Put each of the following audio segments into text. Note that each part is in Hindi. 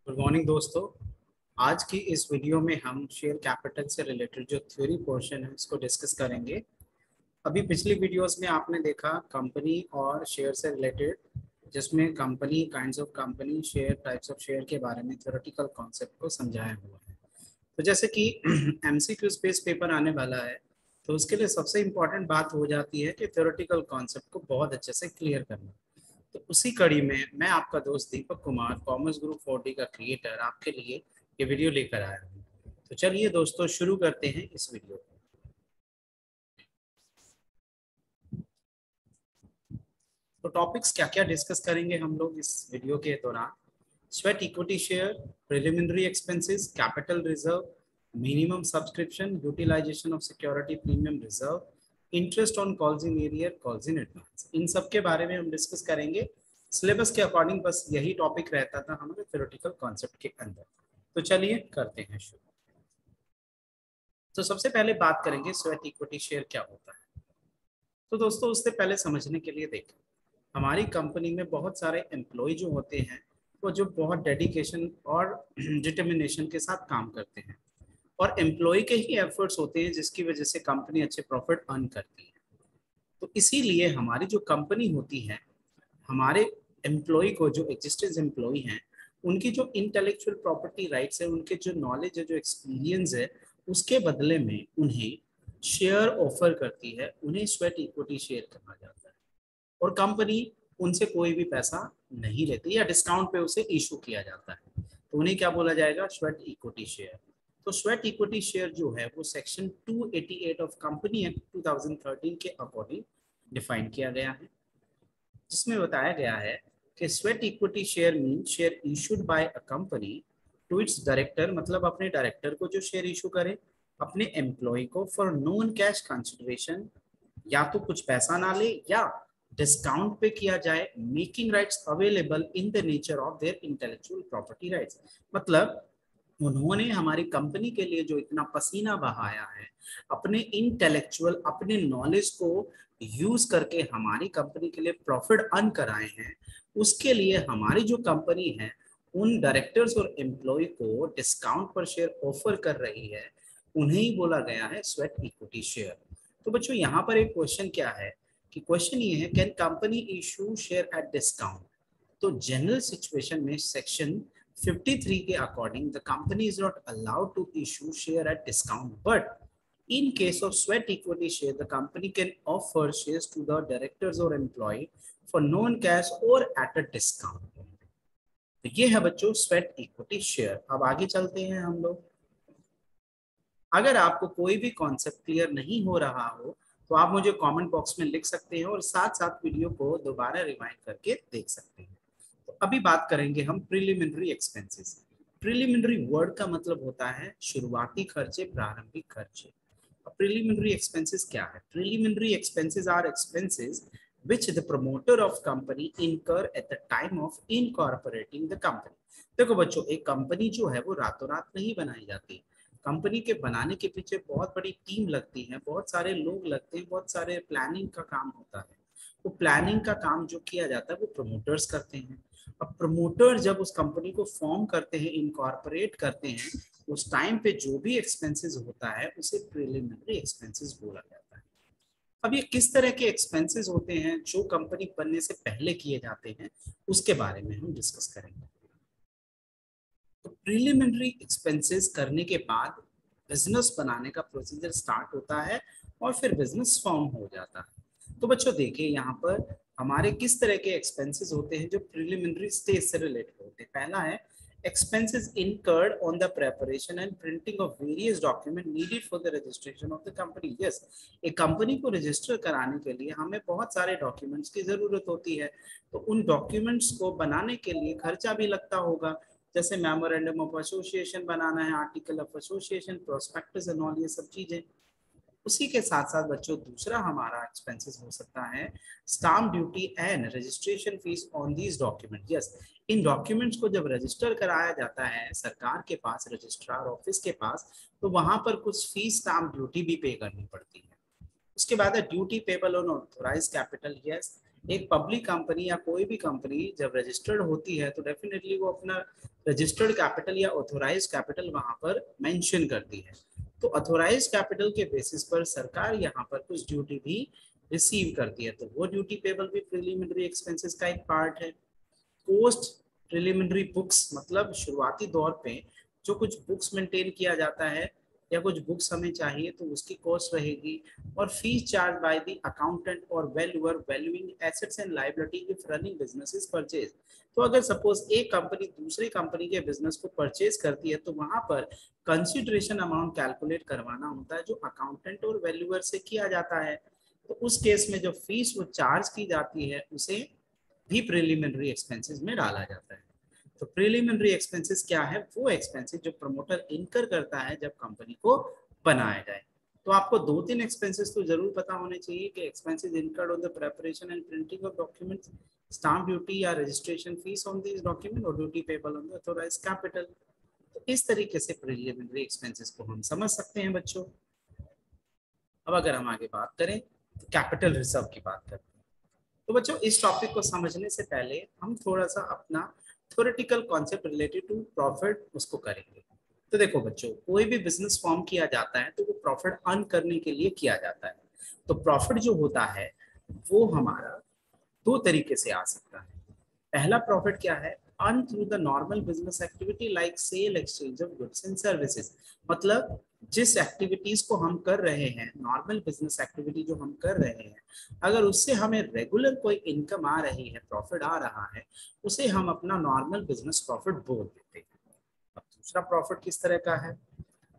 गुड मॉर्निंग दोस्तों। आज की इस वीडियो में हम शेयर कैपिटल से रिलेटेड जो थ्योरी पोर्शन है इसको डिस्कस करेंगे। अभी पिछली वीडियोस में आपने देखा कंपनी और शेयर से रिलेटेड, जिसमें company, kinds of company, share, types of share के बारे में थ्योरेटिकल कॉन्सेप्ट को समझाया हुआ है। तो जैसे कि एमसीक्यू स्पेस पेपर आने वाला है, तो उसके लिए सबसे इम्पोर्टेंट बात हो जाती है कि थ्योरेटिकल कॉन्सेप्ट को बहुत अच्छे से क्लियर करना। तो उसी कड़ी में मैं आपका दोस्त दीपक कुमार, कॉमर्स ग्रुप 40 का क्रिएटर, आपके लिए ये वीडियो लेकर आया हूँ। तो चलिए दोस्तों शुरू करते हैं इस वीडियो को। तो टॉपिक्स क्या क्या डिस्कस करेंगे हम लोग इस वीडियो के दौरान? Sweat equity share, preliminary expenses, capital reserve, minimum subscription, utilisation of security premium reserve, interest on calls in arrear, calls in advance, इन सब के बारे में हम डिस्कस करेंगे। सिलेबस के अकॉर्डिंग बस यही टॉपिक रहता था हमारे थ्योरेटिकल कॉन्सेप्ट के अंदर। तो चलिए करते हैं शुरू। तो सबसे पहले बात करेंगे स्वेट इक्विटी शेयर क्या होता है। तो दोस्तों उससे पहले समझने के लिए देखें, हमारी कंपनी में बहुत सारे एम्प्लॉय जो होते हैं वो जो बहुत डेडिकेशन और डिटर्मिनेशन के साथ काम करते हैं, और एम्प्लॉय के ही एफर्ट्स होते हैं जिसकी वजह से कंपनी अच्छे प्रॉफिट अर्न करती है। तो इसीलिए हमारी जो कंपनी होती है, हमारे एम्प्लॉय को, जो एग्जिस्टेंस एम्प्लॉय हैं, उनकी जो इंटेलेक्चुअल प्रॉपर्टी राइट्स है, उनके जो नॉलेज है, जो एक्सपीरियंस है, उसके बदले में उन्हें शेयर ऑफर करती है। उन्हें स्वेट इक्विटी शेयर कहा जाता है, और कंपनी उनसे कोई भी पैसा नहीं लेती या डिस्काउंट पे उसे इशू किया जाता है। तो उन्हें क्या बोला जाएगा? Sweat equity share. तो स्वेट इक्विटी शेयर जो है वो सेक्शन 288 ऑफ कंपनी एक्ट 2013 के अकॉर्डिंग डिफाइन किया गया है, जिसमें बताया गया है कि sweat equity share mean share issued by a company to its director, मतलब अपने डायरेक्टर को जो शेयर इशू करे अपने एम्प्लॉय को फॉर नॉन कैश कंसिडरेशन, या तो कुछ पैसा ना ले या डिस्काउंट पे किया जाए, making rights available in the nature of their intellectual property rights. मतलब उन्होंने हमारी कंपनी के लिए जो इतना पसीना बहाया है, अपने इंटेलेक्चुअल, अपने नॉलेज को यूज करके हमारी कंपनी के लिए प्रॉफिट अर्न कराए हैं, उसके लिए हमारी जो कंपनी है उन डायरेक्टर्स और एम्प्लॉय को डिस्काउंट पर शेयर ऑफर कर रही है, उन्हें ही बोला गया है स्वेट इक्विटी शेयर। तो बच्चों यहाँ पर एक क्वेश्चन क्या है कि क्वेश्चन ये है, can company issue share at discount? तो जनरल सिचुएशन में सेक्शन 53 के according the company is not allowed to issue share at discount, but in case of sweat equity share the company can offer shares to the directors or employee for non-cash or at a discount। तो ये है बच्चों स्वेट इक्विटी शेयर। अब आगे चलते हैं हम लोग। अगर आपको कोई भी कॉन्सेप्ट क्लियर नहीं हो रहा हो तो आप मुझे कमेंट बॉक्स में लिख सकते हैं, और साथ साथ वीडियो को दोबारा रिवाइंड करके देख सकते हैं। तो अभी बात करेंगे हम प्रिलिमिनरी एक्सपेंसेस। प्रिलिमिनरी वर्ड का मतलब होता है शुरुआती खर्चे, प्रारंभिक खर्चे। प्रिलिमिनरी एक्सपेंसेस क्या है? Preliminary expenses are expenses which the promoter of company incur at the time of incorporating the company। देखो बच्चों, एक कंपनी जो है वो रातों रात नहीं बनाई जाती। कंपनी के बनाने के पीछे बहुत बड़ी टीम लगती है, बहुत सारे लोग लगते हैं, बहुत सारे प्लानिंग का काम होता है। वो प्लानिंग का काम जो किया जाता है वो प्रमोटर्स करते हैं। अब प्रमोटर जब उस कंपनी को फॉर्म करते हैं, इनकॉर्पोरेट करते हैं, उस टाइम पे जो भी एक्सपेंसेस होता है उसे प्रिलिमिनरी एक्सपेंसेस बोला जाता है। अब ये किस तरह के एक्सपेंसेस होते हैं जो कंपनी बनने से पहले किए जाते हैं, उसके बारे में हम डिस्कस करेंगे। तो प्रिलिमिनरी एक्सपेंसेस करने के बाद बिजनेस बनाने का प्रोसीजर स्टार्ट होता है, और फिर बिजनेस फॉर्म हो जाता है। तो बच्चों देखिए यहाँ पर हमारे किस तरह के एक्सपेंसेस होते हैं जो प्रिलिमिनरी स्टेज से रिलेटेड होते हैं। पहला है expenses incurred on the preparation and printing of various documents needed for the registration of the company। yes, एक कंपनी को रजिस्टर कराने के लिए हमें बहुत सारे डॉक्यूमेंट्स की जरूरत होती है। तो उन डॉक्यूमेंट्स को बनाने के लिए खर्चा भी लगता होगा, जैसे मेमोरेंडम ऑफ एसोसिएशन बनाना है, article of association, prospectus and all ये सब चीजें। उसी के साथ साथ बच्चों दूसरा हमारा एक्सपेंसेस हो सकता है stamp duty and registration fees on these document. Yes, in documents को जब रजिस्टर कराया जाता है सरकार के पास, रजिस्ट्रार ऑफिस के पास, तो वहां पर कुछ फीस, स्टाम्प ड्यूटी भी पे करनी पड़ती है। उसके बाद है duty payable on authorize capital. Yes, एक पब्लिक कंपनी या कोई भी कंपनी जब रजिस्टर्ड होती है तो डेफिनेटली वो अपना रजिस्टर्ड कैपिटल या ऑथोराइज कैपिटल वहां पर मेंशन करती है। तो ऑथोराइज कैपिटल के बेसिस पर सरकार यहाँ पर कुछ ड्यूटी भी रिसीव करती है, तो वो ड्यूटी पेबल भी प्रिलिमिनरी एक्सपेंसेस का एक पार्ट है। पोस्ट प्रिलिमिनरी बुक्स मतलब शुरुआती दौर पे जो कुछ बुक्स मेंटेन किया जाता है या कुछ बुक्स हमें चाहिए तो उसकी कॉस्ट रहेगी। और fees charge by the accountant और valuer valuing assets and liability if running business purchase. तो अगर सपोज एक कंपनी दूसरी कंपनी के बिजनेस को परचेज करती है तो वहां पर कंसिडरेशन अमाउंट कैलकुलेट करवाना होता है जो अकाउंटेंट और वैल्यूअर से किया जाता है। तो उस केस में जो फीस वो चार्ज की जाती है उसे भी प्रिलिमिनरी एक्सपेंसेस में डाला जाता है। तो प्रिलिमिनरी एक्सपेंसेस क्या है? वो एक्सपेंसेस जो प्रमोटर इनकर करता है जब कंपनी को बनाया जाए। तो आपको 2-3 एक्सपेंसेस तो जरूर पता होने चाहिए कि expenses incurred on the preparation and printing of documents, stamp duty या registration fees on this document और duty payable on the authorised capital. तो इस तरीके से प्रिलिमिनरी एक्सपेंसेस को हम समझ सकते हैं बच्चों। अब अगर हम आगे बात करें तो कैपिटल रिजर्व की बात करते हैं। तो बच्चों इस टॉपिक को समझने से पहले हम थोड़ा सा अपना theoretical concept related to profit उसको करेंगे। तो देखो बच्चों, कोई भी बिजनेस फॉर्म किया जाता है तो वो प्रॉफिट अर्न करने के लिए किया जाता है। तो प्रॉफिट जो होता है वो हमारा 2 तरीके से आ सकता है। पहला प्रॉफिट क्या है? Earn through the normal business activity like sale exchange of goods and services. मतलब जिस एक्टिविटीज को हम कर रहे हैं, नॉर्मल बिजनेस एक्टिविटी जो हम कर रहे हैं, अगर उससे हमें रेगुलर कोई इनकम आ रही है, प्रॉफिट आ रहा है, उसे हम अपना नॉर्मल बिजनेस प्रॉफिट बोल देते हैं। अब दूसरा प्रॉफिट किस तरह का है?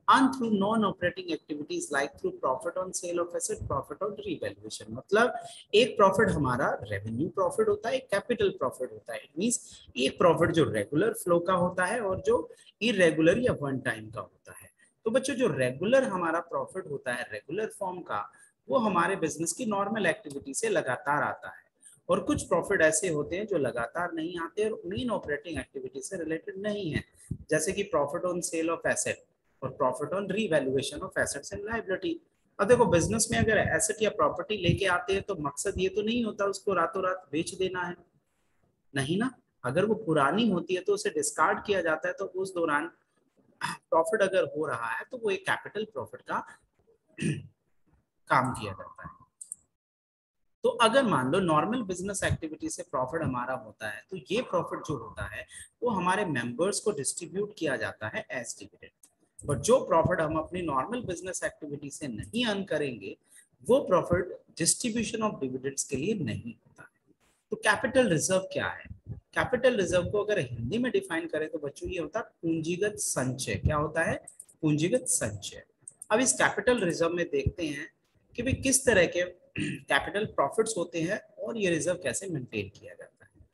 and through non-operating activities like through profit on sale of asset, profit on revaluation। मतलब एक प्रॉफिट हमारा रेवेन्यू प्रॉफिट होता है, एक कैपिटल प्रॉफिट होता है। इट मींस एक प्रॉफिट जो रेगुलर फ्लो का होता है और जो इरेगुलर या वन टाइम का होता है। तो बच्चों जो रेगुलर हमारा प्रॉफिट होता है रेगुलर फॉर्म का, वो हमारे बिजनेस की नॉर्मल एक्टिविटी से लगातार आता है। और कुछ प्रॉफिट ऐसे होते हैं जो लगातार नहीं आते और मेन ऑपरेटिंग एक्टिविटी से रिलेटेड नहीं है, जैसे कि profit on sale of asset और profit on revaluation of assets and liability. अब देखो बिजनेस में अगर एसेट या प्रॉपर्टी लेके आते हैं तो मकसद ये तो नहीं होता उसको रातों रात बेच देना है, नहीं ना। अगर वो पुरानी होती है तो उसे डिस्कार्ड किया जाता है, तो उस दौरान प्रॉफिट अगर हो रहा है तो वो एक कैपिटल प्रॉफिट का काम किया जाता है। तो अगर मान लो नॉर्मल बिजनेस एक्टिविटी से प्रॉफिट हमारा होता है तो ये प्रॉफिट जो होता है वो हमारे मेंबर्स को डिस्ट्रीब्यूट किया जाता है एज डिविडेंड। बट जो प्रॉफिट हम अपनी नॉर्मल बिजनेस एक्टिविटी से नहीं अर्न करेंगे वो प्रॉफिट डिस्ट्रीब्यूशन ऑफ डिविडेंड्स के लिए नहीं होता है। तो कैपिटल रिजर्व क्या है? कैपिटल रिजर्व को अगर हिंदी में डिफाइन करें तो बच्चों ये होता है पूंजीगत संचय। क्या होता है? पूंजीगत संचय। अब इस कैपिटल रिजर्व में देखते हैं कि भाई किस तरह के कैपिटल प्रॉफिट्स होते हैं और ये रिजर्व कैसे मेंटेन किया जाता है।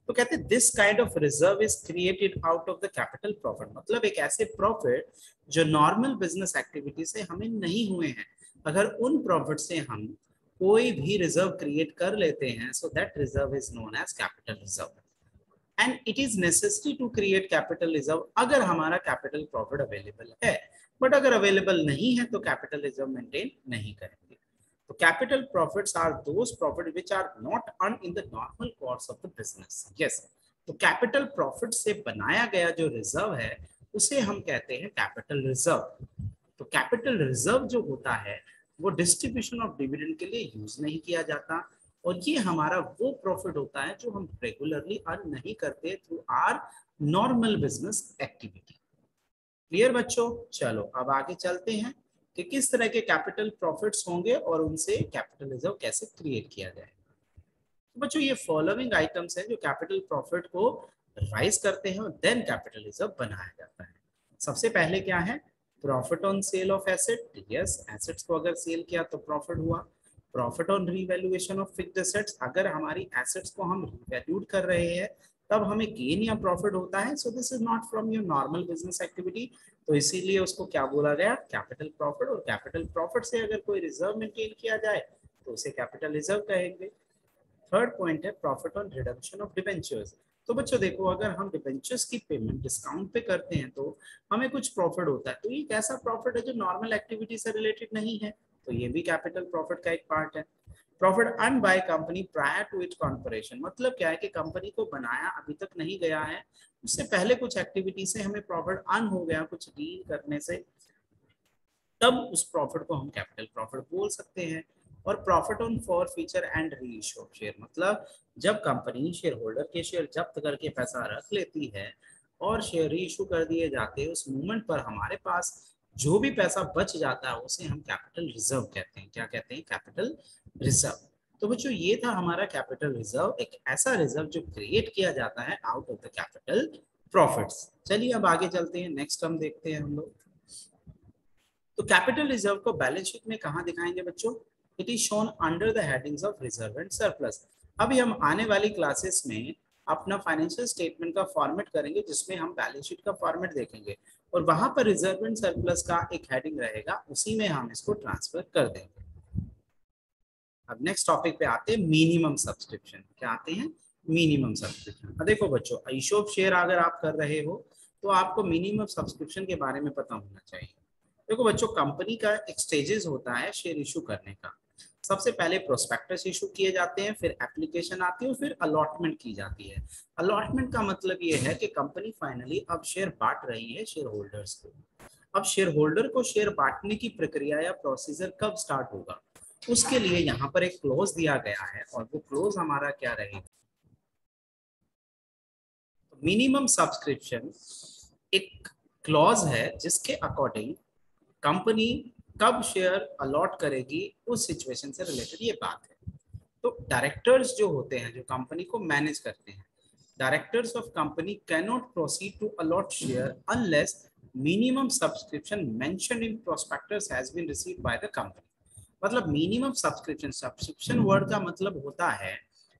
तो कहते हैं this kind of reserve is created out of the capital profit. मतलब एक ऐसे प्रॉफिट जो नॉर्मल बिजनेस एक्टिविटी से हमें नहीं हुए हैं, अगर उन प्रॉफिट से हम कोई भी रिजर्व क्रिएट कर लेते हैं so that reserve is known as capital reserve. And it is necessary to create capital reserve अगर हमारा कैपिटल प्रॉफिट अवेलेबल है। बट अगर अवेलेबल नहीं है तो कैपिटल रिजर्व मेंटेन नहीं करेंगे। तो capital profits are those profit which are not earn in the normal course of the business. Yes, तो कैपिटल प्रॉफिट से बनाया गया जो रिजर्व है उसे हम कहते हैं कैपिटल रिजर्व। तो कैपिटल रिजर्व जो होता है वो डिस्ट्रीब्यूशन ऑफ डिविडेंड के लिए यूज नहीं किया जाता और ये हमारा वो प्रॉफिट होता है जो हम रेगुलरली अर्न नहीं करते through are normal business activity. Clear बच्चों? चलो अब आगे चलते हैं कि किस तरह के कैपिटल प्रॉफिट्स होंगे और उनसे कैपिटल रिजर्व कैसे क्रिएट किया जाए। तो बच्चों ये फॉलोइंग आइटम्स हैं जो कैपिटल प्रॉफिट को राइज करते हैं और देन कैपिटल रिजर्व बनाया जाता है। सबसे पहले क्या है? Profit on sale of asset. Yes, assets को अगर सेल किया तो प्रॉफिट हुआ। Profit on revaluation of fixed assets, अगर हमारी एसेट्स को हम रीवैल्यूड कर रहे हैं तब हमें गेन या प्रॉफिट होता है। So this is not from your normal business activity, तो इसीलिए उसको क्या बोला गया? Capital profit. और कैपिटल प्रॉफिट से अगर कोई रिजर्व मेंटेन किया जाए तो उसे कैपिटल रिजर्व कहेंगे। थर्ड पॉइंट है profit on redemption of debentures. तो बच्चों देखो, अगर हम डिबेंचर्स की पेमेंट डिस्काउंट पे करते हैं तो हमें कुछ प्रॉफिट होता है। तो ये एक ऐसा प्रॉफिट है जो नॉर्मल एक्टिविटी से रिलेटेड नहीं है, तो ये भी कैपिटल प्रॉफिट का एक पार्ट है। Profit earn by company prior to its corporation, मतलब क्या है कि कंपनी को बनाया अभी तक नहीं गया है, उससे पहले कुछ एक्टिविटी से हमें प्रॉफिट अर्न हो गया कुछ डील करने से, तब उस प्रॉफिट को हम कैपिटल प्रॉफिट बोल सकते हैं। और profit on for feature and re issue of share, मतलब जब कंपनी शेयर होल्डर के शेयर जब्त करके पैसा रख लेती है और शेयर री इशू कर दिए जाते हैं, उस मूवमेंट पर हमारे पास जो भी पैसा बच जाता है उसे हम कैपिटल रिजर्व कहते हैं। क्या कहते हैं? Capital reserve. तो बच्चों ये था हमारा कैपिटल रिजर्व, एक ऐसा रिजर्व जो क्रिएट किया जाता है out of the capital profits. चलिए अब आगे चलते हैं, नेक्स्ट टर्म देखते हैं हम लोग। तो कैपिटल रिजर्व को बैलेंस शीट में कहां दिखाएंगे बच्चों? It is shown under the headings of reserve and surplus. अभी हम आने वाली क्लासेस में अपना फाइनेंशियल स्टेटमेंट का फॉर्मेट करेंगे जिसमें हम बैलेंस शीट का फॉर्मेट देखेंगे और वहां पर रिजर्व एंड सरप्लस का एक हेडिंग रहेगा, उसी में हम इसको ट्रांसफर कर देंगे। अब नेक्स्ट टॉपिक पे आते हैं, मिनिमम सब्सक्रिप्शन। क्या आते हैं? Minimum subscription. देखो बच्चों, इशू ऑफ शेयर अगर आप कर रहे हो तो आपको मिनिमम सब्सक्रिप्शन के बारे में पता होना चाहिए। देखो बच्चों, कंपनी का एक स्टेजेस होता है शेयर इशू करने का। सबसे पहले प्रोस्पेक्टस इशू किए जाते हैं, फिर एप्लीकेशन आती है और फिर अलॉटमेंट की जाती है। अलॉटमेंट का मतलब ये है कि कंपनी फाइनली अब शेयर बांट रही है शेयर होल्डर्स को। अब शेयर होल्डर को शेयर बांटने की प्रक्रिया या प्रोसीजर कब स्टार्ट होगा, उसके लिए यहाँ पर एक क्लोज दिया गया है और वो क्लोज हमारा क्या रहेगा? मिनिमम सब्सक्रिप्शन एक क्लॉज है जिसके अकॉर्डिंग कंपनी कब शेयर अलॉट करेगी उस सिचुएशन से रिलेटेड ये बात है। तो डायरेक्टर्स जो होते हैं, जो कंपनी को मैनेज करते हैं, directors of company can not proceed to allot share unless minimum subscription mentioned in prospectus has been received by the company. मतलब मिनिमम सब्सक्रिप्शन, सब्सक्रिप्शन वर्ड का मतलब होता है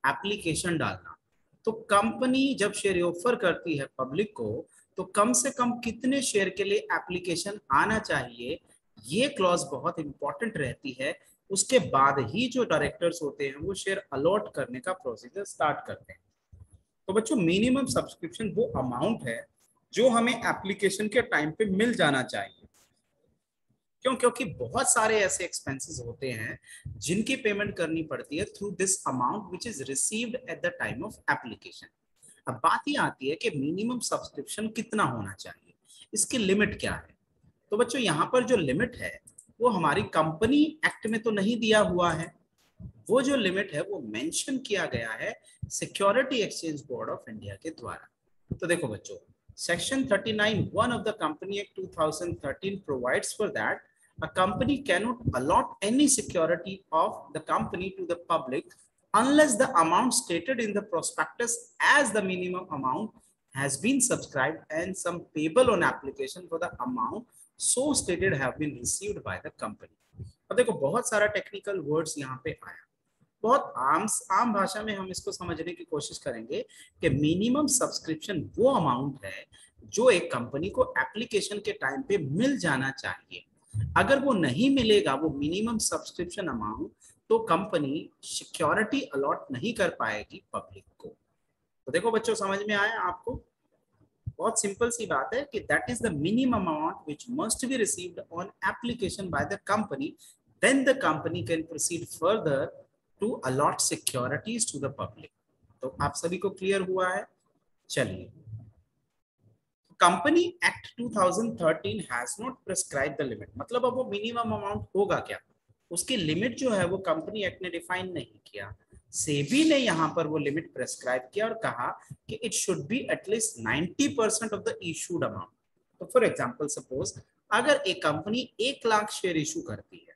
एप्लीकेशन डालना। तो कंपनी जब शेयर ऑफर करती है पब्लिक को, तो कम से कम कितने शेयर के लिए एप्लीकेशन आना चाहिए, ये क्लॉज बहुत इंपॉर्टेंट रहती है। उसके बाद ही जो डायरेक्टर्स होते हैं वो शेयर अलॉट करने का प्रोसीजर स्टार्ट करते हैं। तो बच्चों, मिनिमम सब्सक्रिप्शन वो अमाउंट है जो हमें एप्लीकेशन के टाइम पे मिल जाना चाहिए। क्यों? क्योंकि बहुत सारे ऐसे एक्सपेंसेस होते हैं जिनकी पेमेंट करनी पड़ती है through this amount which is received at the time of application. अब बात ये आती है कि मिनिमम सब्सक्रिप्शन कितना होना चाहिए, इसकी लिमिट क्या है? तो बच्चों, यहाँ पर जो लिमिट है वो हमारी कंपनी एक्ट में तो नहीं दिया हुआ है, वो जो लिमिट है वो मेंशन किया गया है security exchange board of India के द्वारा। तो देखो बच्चों, section 39(1) of the Company Act 2013 provides for that a company cannot allot any security of the company to the public unless the amount stated in the prospectus as the minimum amount has been subscribed and some payable on application for the amount so stated have been received by the company। अब देखो, बहुत सारा टेक्निकल वर्ड्स यहाँ पे आया, बहुत आम भाषा में हम इसको समझने की कोशिश करेंगे कि मिनिमम सब्सक्रिप्शन वो अमाउंट है जो एक कंपनी को एप्लीकेशन के टाइम पे मिल जाना चाहिए। अगर वो नहीं मिलेगा वो मिनिमम सब्सक्रिप्शन अमाउंट, तो कंपनी सिक्योरिटी अलॉट नहीं कर पाएगी पब्लिक को। तो देखो बच्चों, समझ में आया आपको? बहुत सिंपल सी बात है कि that is the minimum amount which must be received on application by the company, then the company can proceed further to allot securities to the public. तो आप सभी को क्लियर हुआ है? चलिए, company act 2013 has not prescribe the limit, मतलब अब वो मिनिमम अमाउंट होगा क्या, उसकी लिमिट जो है वो कंपनी एक्ट ने डिफाइन नहीं किया। सेबी ने यहाँ पर वो लिमिट प्रेस्क्राइब किया और कहा कि it should be at least 90% of the issued amount. तो फॉर एग्जांपल, सपोज अगर एक कंपनी 1 लाख शेयर इशू करती है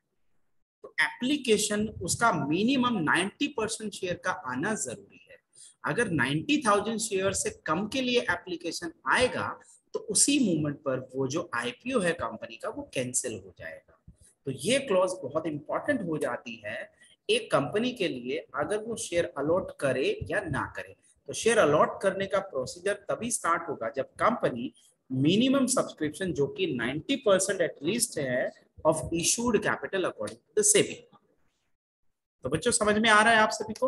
तो एप्लीकेशन उसका मिनिमम 90% शेयर का आना जरूरी है। अगर 90,000 शेयर से कम के लिए एप्लीकेशन आएगा तो उसी मूवमेंट पर वो जो आईपीओ है कंपनी का वो कैंसिल हो जाएगा। तो ये क्लॉज बहुत इंपॉर्टेंट हो जाती है एक कंपनी के लिए, अगर वो शेयर अलॉट करे या ना करे। तो शेयर अलॉट करने का प्रोसीजर तभी स्टार्ट होगा जब कंपनी मिनिमम सब्सक्रिप्शन जो कि 90% एटलीस्ट है of issued capital according to the SEBI. तो बच्चों, समझ में आ रहा है आप सभी को?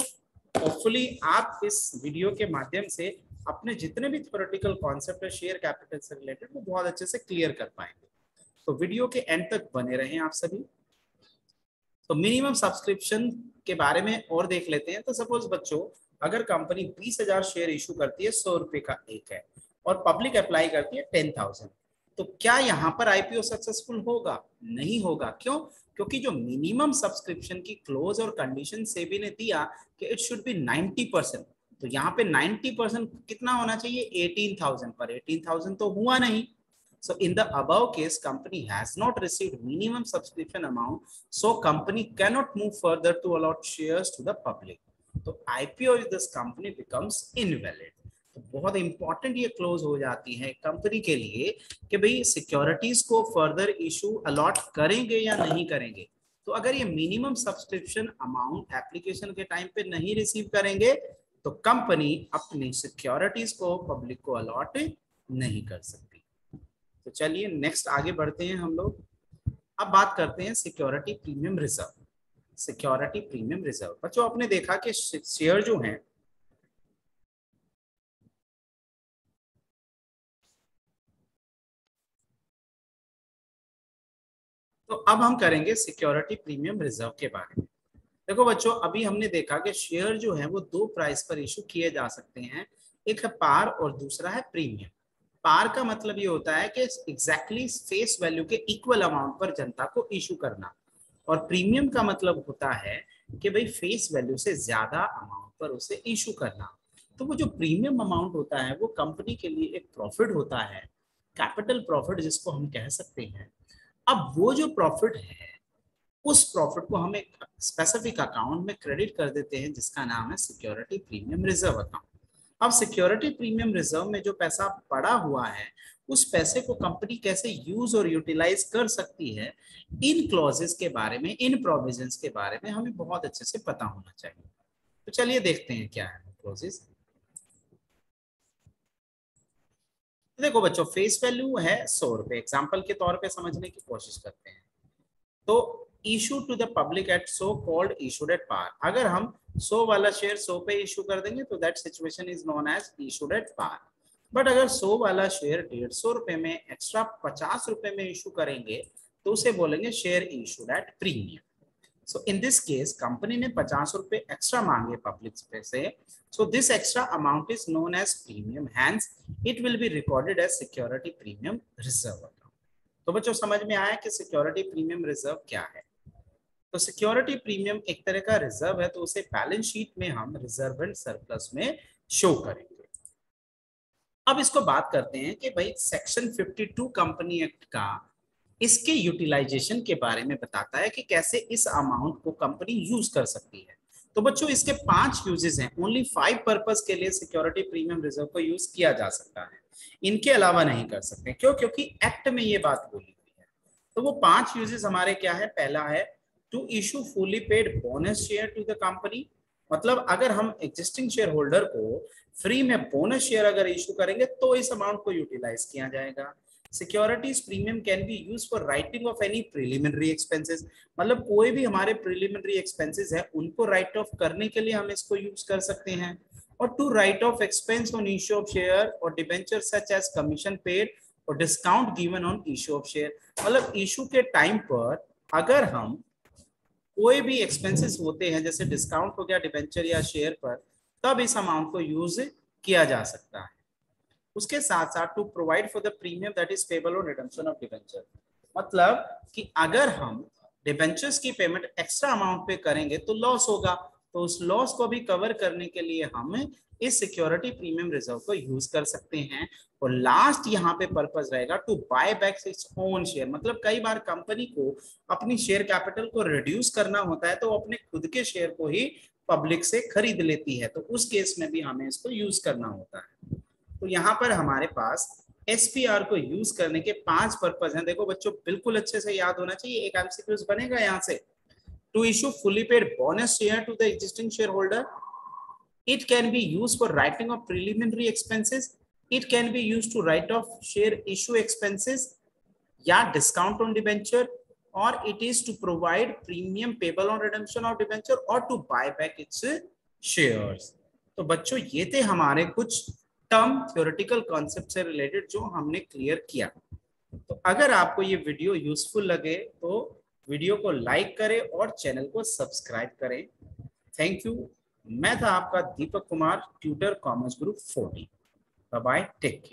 होपफुली आप इस वीडियो के माध्यम से अपने जितने भी थ्योरेटिकल कॉन्सेप्ट है शेयर कैपिटल से रिलेटेड वो बहुत अच्छे से क्लियर कर पाएंगे। तो वीडियो के एंड तक बने रहें आप सभी। तो मिनिमम सब्सक्रिप्शन के बारे में और देख लेते हैं। तो सपोज बच्चों, अगर कंपनी 20,000 शेयर इशू करती है, 100 रुपए का एक है, और पब्लिक अप्लाई करती है 10,000, तो क्या यहाँ पर आईपीओ सक्सेसफुल होगा? नहीं होगा। क्यों? क्योंकि जो मिनिमम सब्सक्रिप्शन की क्लोज और कंडीशन सेबी ने दिया कि इट शुड बी 90%, तो यहाँ पे 90% कितना होना चाहिए? 18,000 पर 18,000 तो हुआ नहीं। So in the above case, company has not received minimum subscription amount, so company cannot move further to allot shares to the public. तो IPO of this company becomes invalid. तो बहुत इंपॉर्टेंट ये क्लोज हो जाती है कंपनी के लिए कि भाई सिक्योरिटीज को फर्दर इशू अलॉट करेंगे या नहीं करेंगे। तो अगर ये मिनिमम सब्सक्रिप्शन अमाउंट एप्लीकेशन के टाइम पे नहीं रिसीव करेंगे तो कंपनी अपनी सिक्योरिटीज को पब्लिक को अलॉट नहीं कर सकती। तो चलिए नेक्स्ट आगे बढ़ते हैं हम लोग। अब बात करते हैं security premium reserve. Security premium reserve बच्चों, आपने देखा कि शेयर जो हैं तो अब हम करेंगे सिक्योरिटी प्रीमियम रिजर्व के बारे में। देखो बच्चों, अभी हमने देखा कि शेयर जो है वो दो प्राइस पर इशू किए जा सकते हैं, एक है पार और दूसरा है प्रीमियम। पार का मतलब ये होता है कि एग्जैक्टली फेस वैल्यू के इक्वल अमाउंट पर जनता को इशू करना, और प्रीमियम का मतलब होता है कि भाई फेस वैल्यू से ज्यादा अमाउंट पर उसे इशू करना। तो वो जो प्रीमियम अमाउंट होता है वो कंपनी के लिए एक प्रॉफिट होता है, कैपिटल प्रॉफिट जिसको हम कह सकते हैं। अब वो जो प्रॉफिट है उस प्रॉफिट को हम एक स्पेसिफिक अकाउंट में क्रेडिट कर देते हैं जिसका नाम है सिक्योरिटी प्रीमियम रिजर्व अकाउंट। अब सिक्योरिटी प्रीमियम रिजर्व में जो पैसा पड़ा हुआ है उस पैसे को कंपनी कैसे यूज और यूटिलाइज कर सकती है, इन क्लॉजेस के बारे में, इन प्रोविजंस के बारे में हमें बहुत अच्छे से पता होना चाहिए। तो चलिए देखते हैं क्या है क्लॉजेस। देखो बच्चों, फेस वैल्यू है 100 रुपए, एग्जाम्पल के तौर पे समझने की कोशिश करते हैं। तो issue to the public at so called issued at par, अगर हम 100 वाला शेयर 100 पे इशू कर देंगे तो that situation is known as issued at par. But अगर 100 वाला शेयर 150 रुपए में एक्स्ट्रा 50 रुपए में इशू करेंगे तो उसे बोलेंगे share issued at premium. So in this case company ने 50 रुपए एक्स्ट्रा मांगे पब्लिक से, so this extra amount is known as premium, hence it will be recorded as security premium reserve account. तो बच्चों समझ में आया कि सिक्योरिटी प्रीमियम रिजर्व क्या है। तो सिक्योरिटी प्रीमियम एक तरह का रिजर्व है, तो उसे बैलेंस शीट में हम रिजर्व एंड सरप्लस में शो करेंगे। अब इसको बात करते हैं कि भाई सेक्शन 52 कंपनी एक्ट का इसके यूटिलाइजेशन के बारे में बताता है कि कैसे इस अमाउंट को कंपनी यूज कर सकती है। तो बच्चों इसके 5 यूजेस हैं, ओनली 5 पर्पस के लिए सिक्योरिटी प्रीमियम रिजर्व को यूज किया जा सकता है, इनके अलावा नहीं कर सकते। क्यों? क्योंकि एक्ट में ये बात बोली हुई है। तो वो 5 यूजेस हमारे क्या है? पहला है to issue fully paid bonus share to the company, मतलब अगर हम एग्जिस्टिंग शेयर होल्डर को फ्री में बोनस शेयर अगर इशू करेंगे तो इस अमाउंट को यूटिलाइज किया जाएगा। Securities premium can be use for writing off any preliminary expenses, मतलब कोई भी हमारे प्रिलिमिनरी एक्सपेंसेस है उनको राइट ऑफ करने के लिए हम इसको यूज कर सकते हैं। और to write off expense on issue of share और debenture such as commission paid और discount given on issue of share, मतलब इशू के टाइम पर अगर हम कोई भी एक्सपेंसेस होते हैं जैसे डिस्काउंट हो गया डिबेंचर या शेयर पर, तब इस अमाउंट को यूज किया जा सकता है। उसके साथ साथ to provide for the premium that is payable on redemption of debenture, मतलब कि अगर हम डिबेंचर्स की पेमेंट एक्स्ट्रा अमाउंट पे करेंगे तो लॉस होगा, तो उस लॉस को भी कवर करने के लिए हम इस सिक्योरिटी प्रीमियम रिजर्व को यूज कर सकते हैं। और लास्ट यहाँ पे पर्पस रहेगा to buy back its own share, मतलब कई बार कंपनी को अपनी शेयर कैपिटल को रिड्यूस करना होता है तो अपने खुद के शेयर को ही पब्लिक से खरीद लेती है, तो उस केस में भी हमें इसको यूज करना होता है। तो यहाँ पर हमारे पास एसपीआर को यूज करने के 5 पर्पस हैं। देखो बच्चों बिल्कुल अच्छे से याद होना चाहिए, एक एमसीक्यूज बनेगा यहाँ से। To issue fully paid bonus share to the existing share holder, it can be used for writing of preliminary expenses, it can be used to write off share issue expenses या discount on debenture, or it is to provide premium payable on redemption of debenture or to buy back its shares। तो बच्चों ये थे हमारे कुछ टर्म थ्योरेटिकल कॉन्सेप्ट से रिलेटेड जो हमने क्लियर किया। तो अगर आपको ये वीडियो यूजफुल लगे तो वीडियो को लाइक करें और चैनल को सब्सक्राइब करें। Thank you. मैं था आपका Deepak Kumar, tutor commerce group 40। Bye bye, take care.